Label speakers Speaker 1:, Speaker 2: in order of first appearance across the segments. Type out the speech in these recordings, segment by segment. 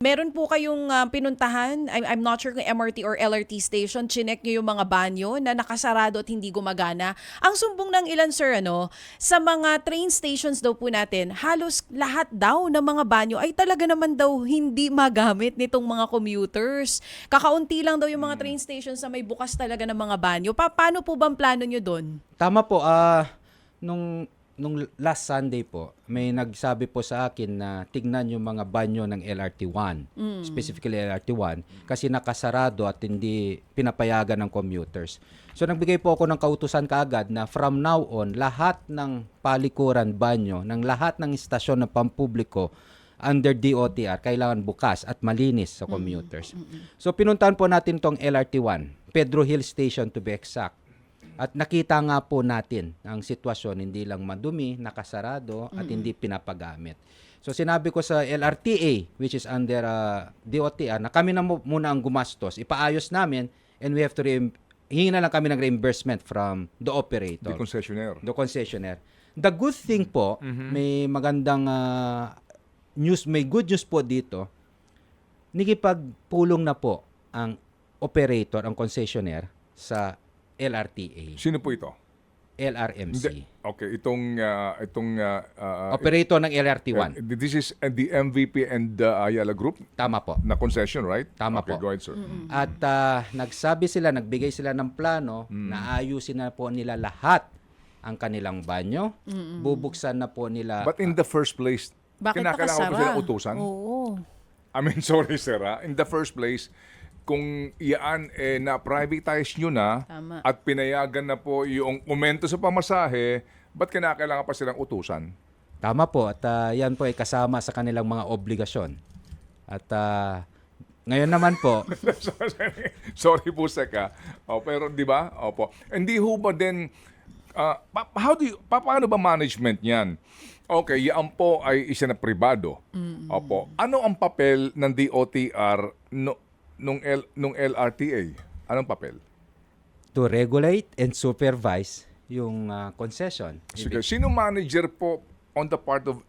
Speaker 1: Meron po kayong pinuntahan, I'm not sure kung MRT or LRT station, chinek nyo yung mga banyo na nakasarado at hindi gumagana. Ang sumbong ng ilan, sir, sa mga train stations daw po natin, halos lahat daw ng mga banyo ay talaga naman daw hindi magamit nitong mga commuters. Kakaunti lang daw yung mga train stations na may bukas talaga ng mga banyo. Paano po bang plano nyo doon?
Speaker 2: Tama po, nung last Sunday po, may nagsabi po sa akin na tignan yung mga banyo ng LRT1, specifically LRT1, kasi nakasarado at hindi pinapayagan ng commuters. So nagbigay po ako ng kautusan kaagad na from now on, lahat ng palikuran, banyo, ng lahat ng istasyon ng pampubliko under DOTR, kailangan bukas at malinis sa commuters. So pinuntahan po natin tong LRT1, Pedro Hill Station to be exact. At nakita nga po natin ang sitwasyon, hindi lang madumi, nakasarado at hindi pinapagamit. So sinabi ko sa LRTA, which is under DOTR, na kami na muna ang gumastos, ipaayos namin, and we have to hingi na lang kami ng reimbursement from the operator. The concessionaire. The good thing po, may magandang news, may good news po dito, nakipagpulong na po ang operator, ang concessionaire sa LRTA.
Speaker 3: Sino po ito?
Speaker 2: LRMC.
Speaker 3: Okay, itong
Speaker 2: Operator ng LRT1.
Speaker 3: This is the MVP and Ayala Group
Speaker 2: Tama po.
Speaker 3: na concession, right?
Speaker 2: Tama
Speaker 3: okay,
Speaker 2: po.
Speaker 3: go ahead, sir.
Speaker 2: At nagbigay sila ng plano na ayusin na po nila lahat ang kanilang banyo. Bubuksan na po nila.
Speaker 3: But in the first place,
Speaker 1: Bakit
Speaker 3: kinakailangan ko
Speaker 1: nakasara?
Speaker 3: silang utusan?
Speaker 1: Oo.
Speaker 3: I mean, sorry, sir. In the first place, kung iyan na-privatize nyo na
Speaker 1: Tama.
Speaker 3: at pinayagan na po yung aumento sa pamasahe, ba't kinakailangan pa silang utusan?
Speaker 2: Tama po. At yan po ay kasama sa kanilang mga obligasyon. At ngayon naman po,
Speaker 3: Sorry po, Seka. Pero di ba? Opo. Hindi ho ba din, paano ba management yan? Okay, yan po ay isa na pribado. Opo. Ano ang papel ng DOTR nung LRTA? Anong papel?
Speaker 2: to regulate and supervise yung concession.
Speaker 3: Sige, sino manager po on the part of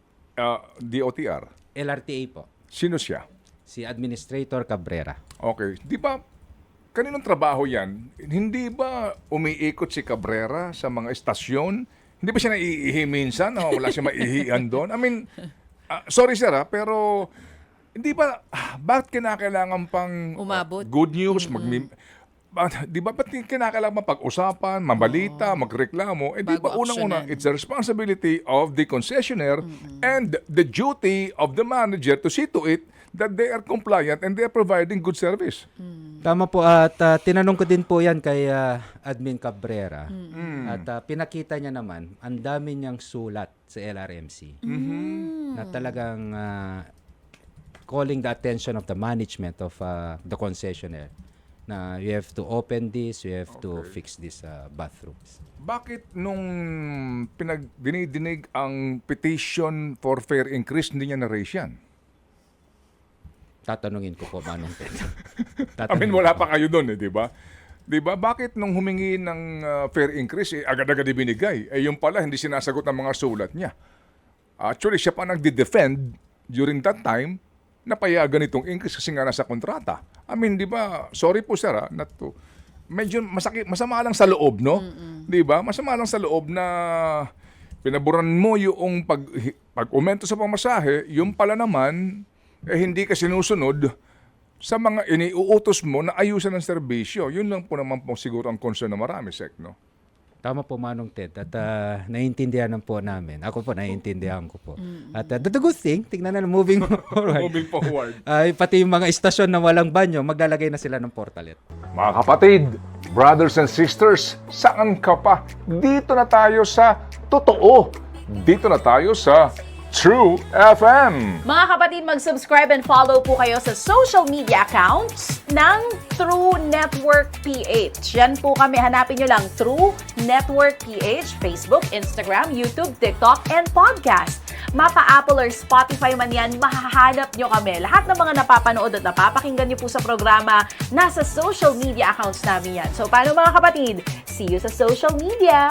Speaker 3: DOTR?
Speaker 2: LRTA po.
Speaker 3: Sino siya?
Speaker 2: Si Administrator Cabrera.
Speaker 3: Okay. Di ba, kaninong trabaho yan? Hindi ba umiikot si Cabrera sa mga estasyon? Hindi ba siya naiihi minsan? Wala siya maihihan doon? I mean, sorry sir pero hindi ba, bakit kinakailangan pang
Speaker 1: Umabot.
Speaker 3: good news? Di ba ba't kinakailangan pag-usapan, mabalita, magreklamo? Di ba
Speaker 1: Bago
Speaker 3: unang-una,
Speaker 1: aksyonan.
Speaker 3: it's the responsibility of the concessionaire and the duty of the manager to see to it that they are compliant and they are providing good service.
Speaker 2: Tama po, at tinanong ko din po yan kay Admin Cabrera. At pinakita niya naman, ang dami niyang sulat sa LRMC na talagang calling the attention of the management of the concessionaire na you have to open this, you have to fix these bathrooms.
Speaker 3: Bakit nung dinidinig ang petition for fare increase, hindi niya na-raise yan?
Speaker 2: Tatanungin ko po, Manong Ted.
Speaker 3: I mean, wala pa kayo doon, di ba? Di ba? Bakit nung humingi ng fare increase, agad-agad ibinigay? Yung pala, hindi sinasagot ng mga sulat niya. Actually, siya pa nagde-defend during that time, napayagan itong increase kasi nga nasa kontrata. I mean, di ba? Sorry po, sir, not to. Medyo masama lang sa loob, no? Di ba? Masama lang sa loob na pinaburan mo yung pag-aumento sa pamasahe, yung pala naman, hindi ka sinusunod sa mga iniuutos mo na ayusan ng serbisyo. Yun lang po naman po siguro ang concern na marami, Sek, no?
Speaker 2: Tama po, Manong Ted. At naiintindihan na po namin. Ako po, naiintindihan ko po. At the good thing, tignan na moving forward.
Speaker 3: Moving forward.
Speaker 2: Pati yung mga istasyon na walang banyo, maglalagay na sila ng portalet.
Speaker 3: Mga kapatid, brothers and sisters, saan ka pa? Dito na tayo sa totoo. Dito na tayo sa True FM.
Speaker 1: Mga kapatid, mag-subscribe and follow po kayo sa social media accounts ng True Network PH. Yan po kami. Hanapin nyo lang True Network PH, Facebook, Instagram, YouTube, TikTok, and podcast. Mapa Apple or Spotify man yan, mahahanap nyo kami. Lahat ng mga napapanood at napapakinggan nyo po sa programa, nasa social media accounts namin yan. So, paano mga kapatid? See you sa social media!